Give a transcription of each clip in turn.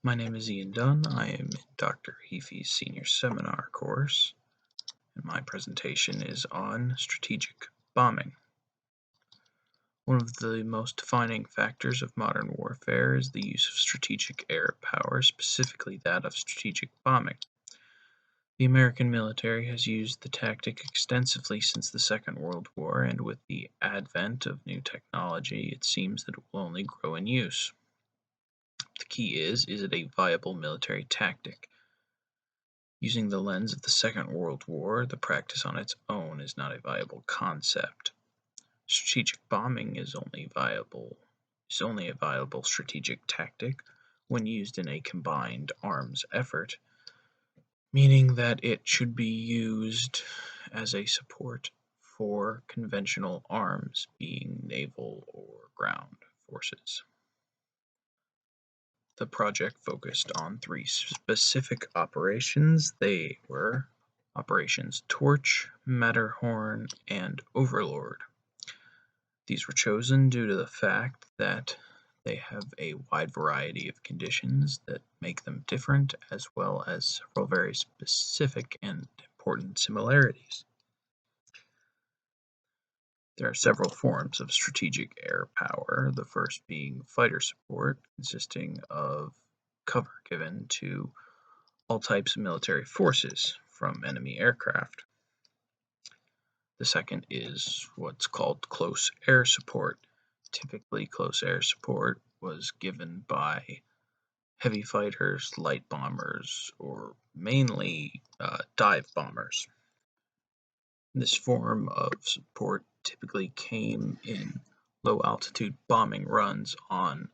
My name is Ian Dunn. I am in Dr. Heafy's senior seminar course, and my presentation is on strategic bombing. One of the most defining factors of modern warfare is the use of strategic air power, specifically that of strategic bombing. The American military has used the tactic extensively since the Second World War, and with the advent of new technology, it seems that it will only grow in use. The key is it a viable military tactic? Using the lens of the Second World War, the practice on its own is not a viable concept. Strategic bombing is only a viable strategic tactic when used in a combined arms effort, meaning that it should be used as a support for conventional arms, being naval or ground forces. The project focused on three specific operations. They were Operations Torch, Matterhorn, and Overlord. These were chosen due to the fact that they have a wide variety of conditions that make them different, as well as several very specific and important similarities. There are several forms of strategic air power, the first being fighter support, consisting of cover given to all types of military forces from enemy aircraft. The second is what's called close air support. Typically, close air support was given by heavy fighters, light bombers, or mainly dive bombers. This form of support typically came in low-altitude bombing runs on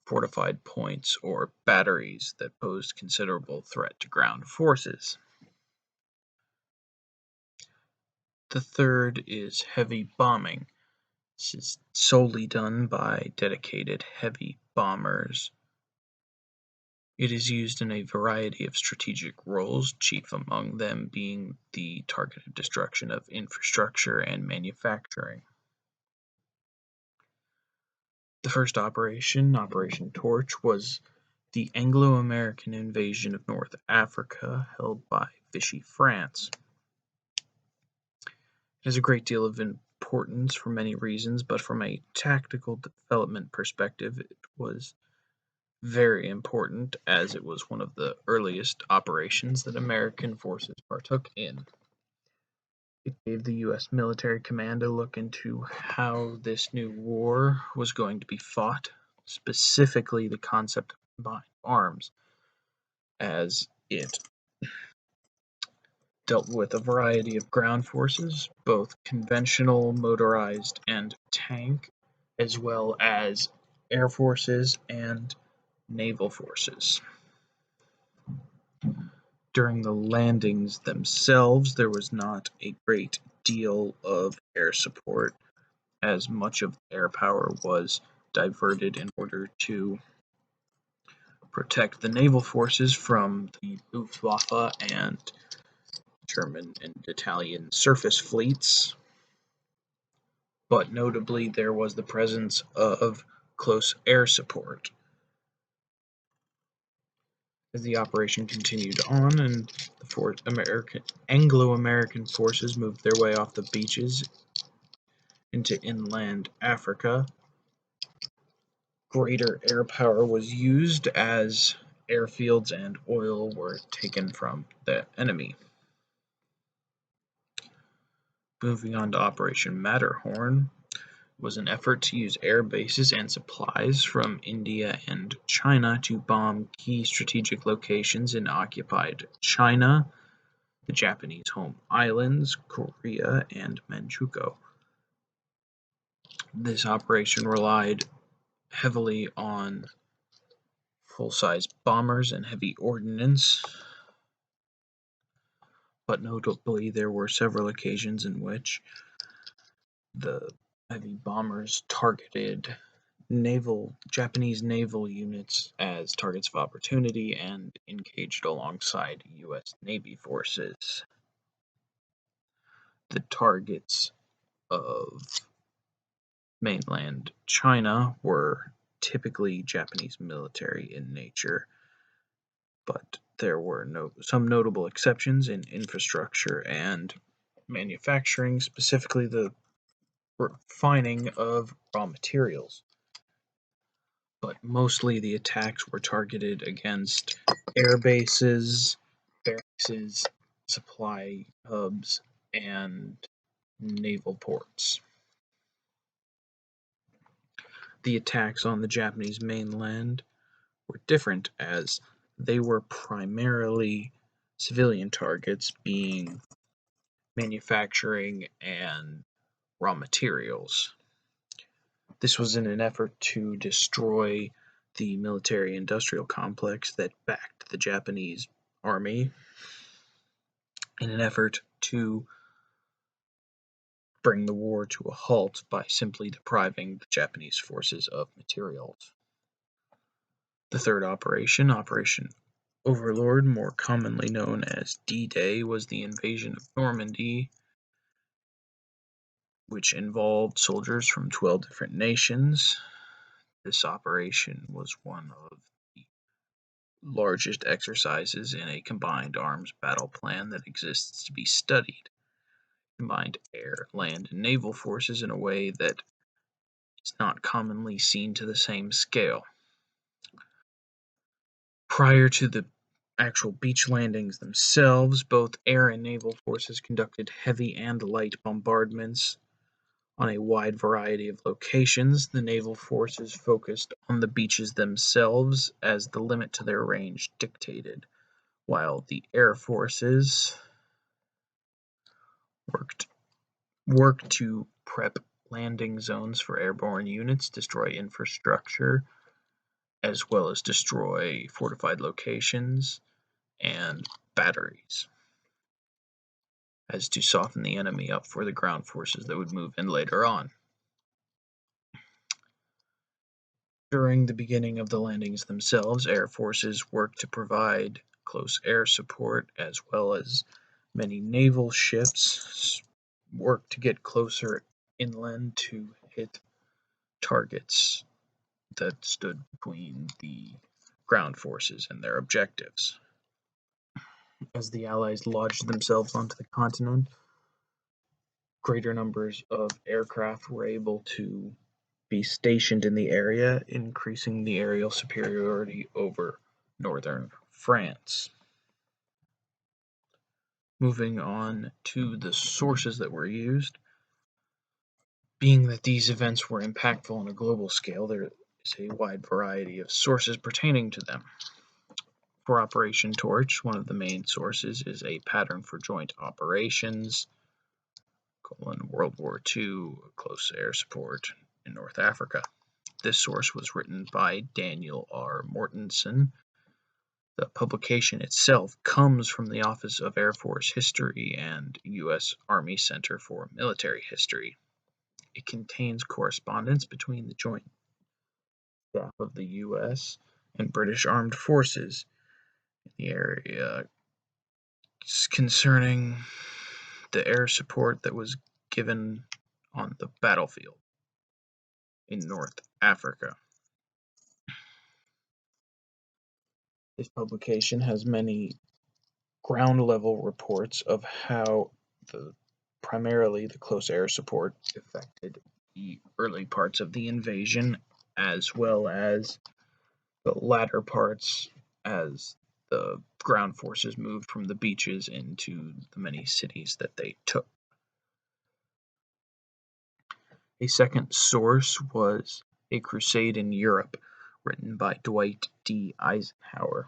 fortified points or batteries that posed considerable threat to ground forces. The third is heavy bombing. This is solely done by dedicated heavy bombers. It is used in a variety of strategic roles, chief among them being the targeted destruction of infrastructure and manufacturing. The first operation, Operation Torch, was the Anglo-American invasion of North Africa held by Vichy France. It has a great deal of importance for many reasons, but from a tactical development perspective, it was very important as it was one of the earliest operations that American forces partook in. It gave the U.S. military command a look into how this new war was going to be fought, specifically the concept of combined arms, as it dealt with a variety of ground forces, both conventional, motorized, and tank, as well as air forces and naval forces. During the landings themselves, there was not a great deal of air support, as much of the air power was diverted in order to protect the naval forces from the Luftwaffe and German and Italian surface fleets. But notably, there was the presence of close air support. As the operation continued on and the Anglo-American forces moved their way off the beaches into inland Africa, greater air power was used as airfields and oil were taken from the enemy. Moving on to Operation Matterhorn was an effort to use air bases and supplies from India and China to bomb key strategic locations in occupied China, the Japanese home islands, Korea, and Manchukuo. This operation relied heavily on full-size bombers and heavy ordnance, but notably there were several occasions in which the heavy bombers targeted Japanese naval units as targets of opportunity and engaged alongside U.S. Navy forces. The targets of mainland China were typically Japanese military in nature, but there were some notable exceptions in infrastructure and manufacturing, specifically the refining of raw materials. But mostly the attacks were targeted against air bases, barracks, supply hubs, and naval ports. The attacks on the Japanese mainland were different, as they were primarily civilian targets, being manufacturing and raw materials. This was in an effort to destroy the military-industrial complex that backed the Japanese army, in an effort to bring the war to a halt by simply depriving the Japanese forces of materials. The third operation, Operation Overlord, more commonly known as D-Day, was the invasion of Normandy, which involved soldiers from 12 different nations. This operation was one of the largest exercises in a combined arms battle plan that exists to be studied. Combined air, land, and naval forces in a way that is not commonly seen to the same scale. Prior to the actual beach landings themselves, both air and naval forces conducted heavy and light bombardments on a wide variety of locations. The naval forces focused on the beaches themselves as the limit to their range dictated, while the air forces worked to prep landing zones for airborne units, destroy infrastructure, as well as destroy fortified locations and batteries, as to soften the enemy up for the ground forces that would move in later on. During the beginning of the landings themselves, air forces worked to provide close air support, as well as many naval ships worked to get closer inland to hit targets that stood between the ground forces and their objectives. As the Allies lodged themselves onto the continent, greater numbers of aircraft were able to be stationed in the area, increasing the aerial superiority over northern France. Moving on to the sources that were used. Being that these events were impactful on a global scale, there is a wide variety of sources pertaining to them. For Operation Torch, one of the main sources is a pattern for joint operations, World War II, close air support in North Africa. This source was written by Daniel R. Mortensen. The publication itself comes from the Office of Air Force History and U.S. Army Center for Military History. It contains correspondence between the joint staff of the U.S. and British Armed Forces in the area concerning the air support that was given on the battlefield in North Africa. This publication has many ground-level reports of how primarily the close air support affected the early parts of the invasion, as well as the latter parts as the ground forces moved from the beaches into the many cities that they took. A second source was A Crusade in Europe, written by Dwight D. Eisenhower.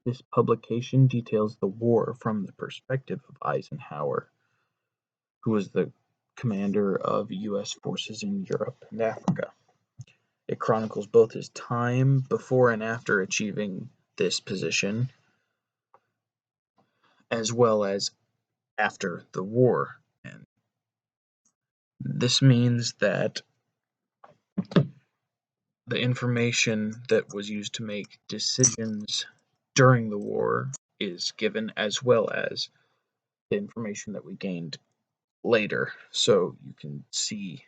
This publication details the war from the perspective of Eisenhower, who was the commander of U.S. forces in Europe and Africa. It chronicles both his time before and after achieving this position, as well as after the war. And this means that the information that was used to make decisions during the war is given, as well as the information that we gained later, so you can see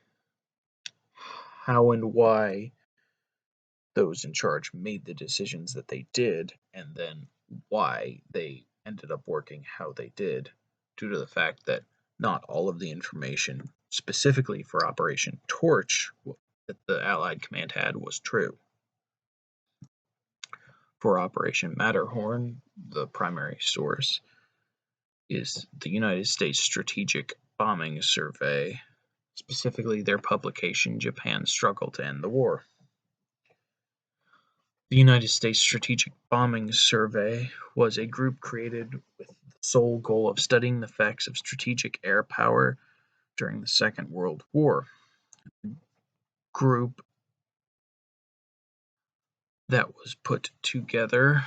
how and why those in charge made the decisions that they did, and then why they ended up working how they did, due to the fact that not all of the information specifically for Operation Torch that the Allied command had was true. For Operation Matterhorn, the primary source is the United States Strategic Bombing Survey, specifically their publication, Japan's Struggle to End the War. The United States Strategic Bombing Survey was a group created with the sole goal of studying the effects of strategic air power during the Second World War. The group that was put together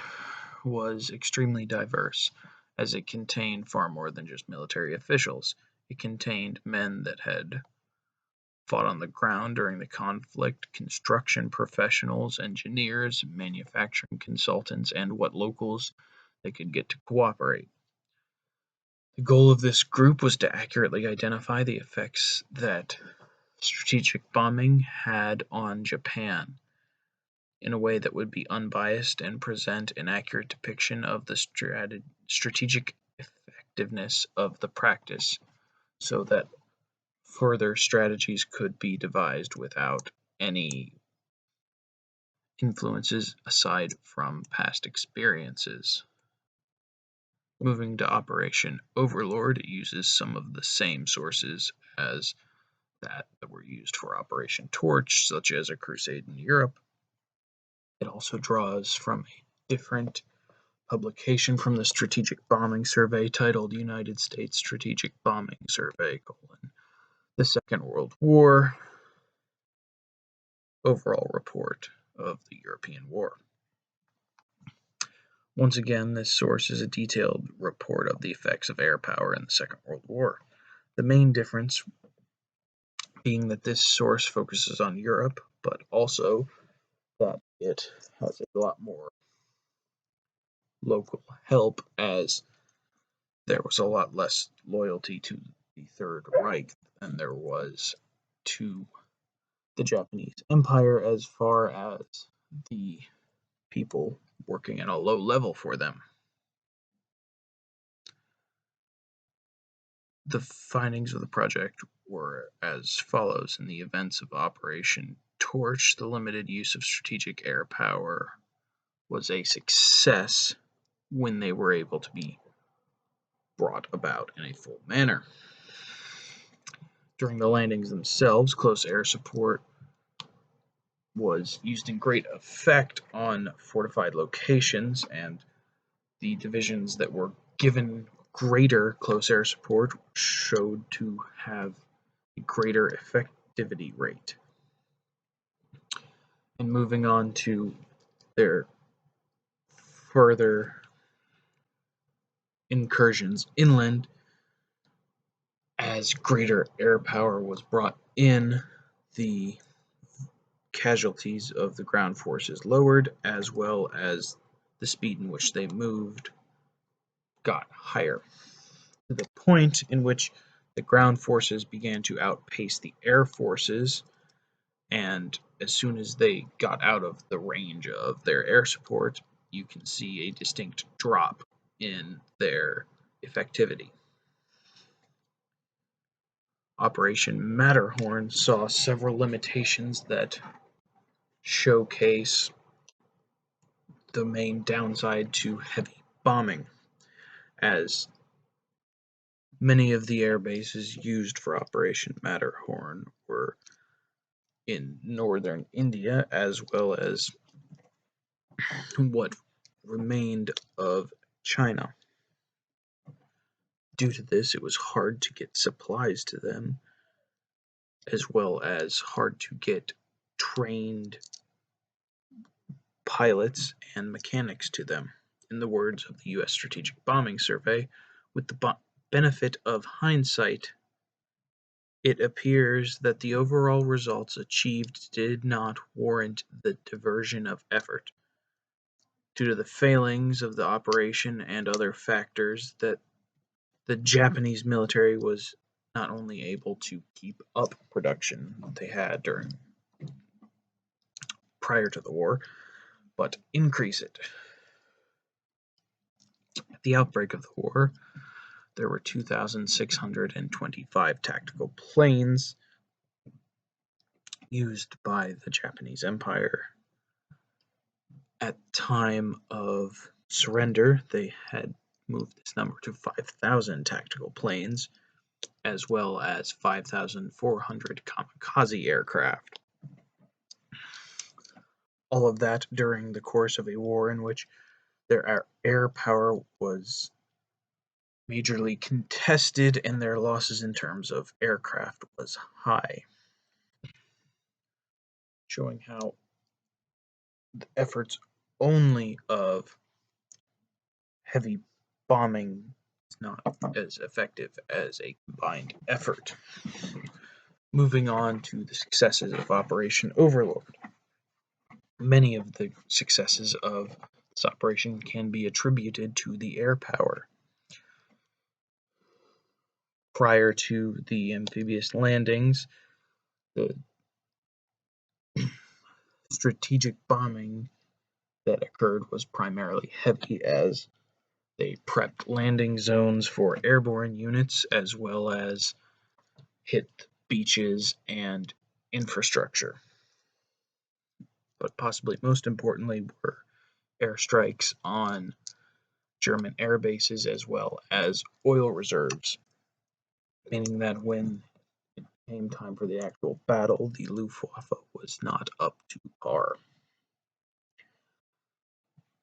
was extremely diverse, as it contained far more than just military officials. It contained men that had fought on the ground during the conflict, construction professionals, engineers, manufacturing consultants, and what locals they could get to cooperate. The goal of this group was to accurately identify the effects that strategic bombing had on Japan in a way that would be unbiased and present an accurate depiction of the strategic effectiveness of the practice, so that further strategies could be devised without any influences aside from past experiences. Moving to Operation Overlord, it uses some of the same sources as that were used for Operation Torch, such as a crusade in Europe. It also draws from a different publication from the Strategic Bombing Survey titled United States Strategic Bombing Survey, the Second World War Overall Report of the European War. Once again, this source is a detailed report of the effects of air power in the Second World War. The main difference being that this source focuses on Europe, but also that it has a lot more local help, as there was a lot less loyalty to the Third Reich than there was to the Japanese Empire, as far as the people working at a low level for them. The findings of the project were as follows. In the events of Operation Torch, the limited use of strategic air power was a success when they were able to be brought about in a full manner. During the landings themselves, close air support was used in great effect on fortified locations, and the divisions that were given greater close air support showed to have a greater effectivity rate. And moving on to their further incursions inland, as greater air power was brought in, the casualties of the ground forces lowered, as well as the speed in which they moved got higher, to the point in which the ground forces began to outpace the air forces, and as soon as they got out of the range of their air support, you can see a distinct drop in their effectivity. Operation Matterhorn saw several limitations that showcase the main downside to heavy bombing, as many of the air bases used for Operation Matterhorn were in northern India, as well as what remained of China. Due to this, it was hard to get supplies to them, as well as hard to get trained pilots and mechanics to them. In the words of the U.S. Strategic Bombing Survey, with the benefit of hindsight, it appears that the overall results achieved did not warrant the diversion of effort. Due to the failings of the operation and other factors, that the Japanese military was not only able to keep up production they had during prior to the war, but increase it. At the outbreak of the war, there were 2,625 tactical planes used by the Japanese Empire. At time of surrender, they had moved this number to 5,000 tactical planes, as well as 5,400 kamikaze aircraft. All of that during the course of a war in which their air power was majorly contested and their losses in terms of aircraft was high, showing how the efforts only of heavy bombing is not as effective as a combined effort. Moving on to the successes of Operation Overlord. Many of the successes of this operation can be attributed to the air power. Prior to the amphibious landings, the strategic bombing that occurred was primarily heavy, as they prepped landing zones for airborne units as well as hit beaches and infrastructure. But possibly most importantly were airstrikes on German air bases as well as oil reserves, meaning that when it came time for the actual battle, the Luftwaffe was not up to par.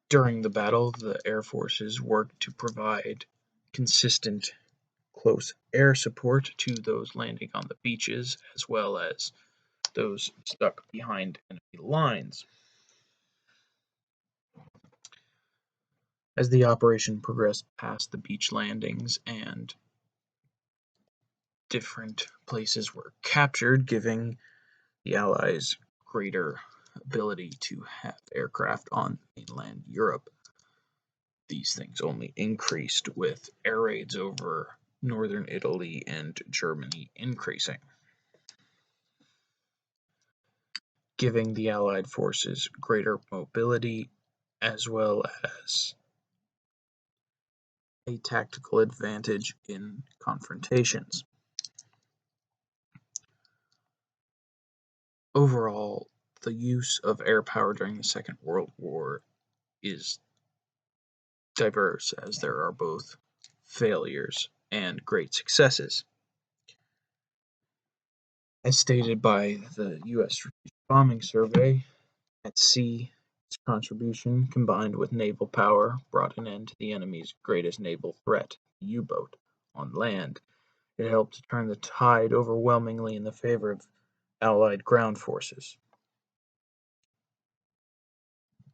During the battle, the air forces worked to provide consistent close air support to those landing on the beaches as well as those stuck behind enemy lines. As the operation progressed past the beach landings and different places were captured, giving the Allies greater ability to have aircraft on mainland Europe. These things only increased with air raids over northern Italy and Germany increasing, giving the Allied forces greater mobility as well as a tactical advantage in confrontations. Overall, the use of air power during the Second World War is diverse, as there are both failures and great successes. As stated by the U.S. Strategic Bombing Survey, at sea, its contribution, combined with naval power, brought an end to the enemy's greatest naval threat, the U-boat. On land, it helped to turn the tide overwhelmingly in the favor of Allied ground forces.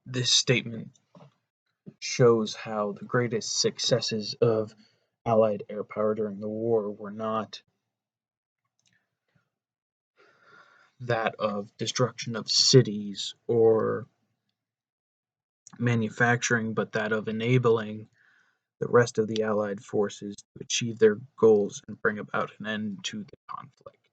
This statement shows how the greatest successes of Allied air power during the war were not that of destruction of cities or manufacturing, but that of enabling the rest of the Allied forces to achieve their goals and bring about an end to the conflict.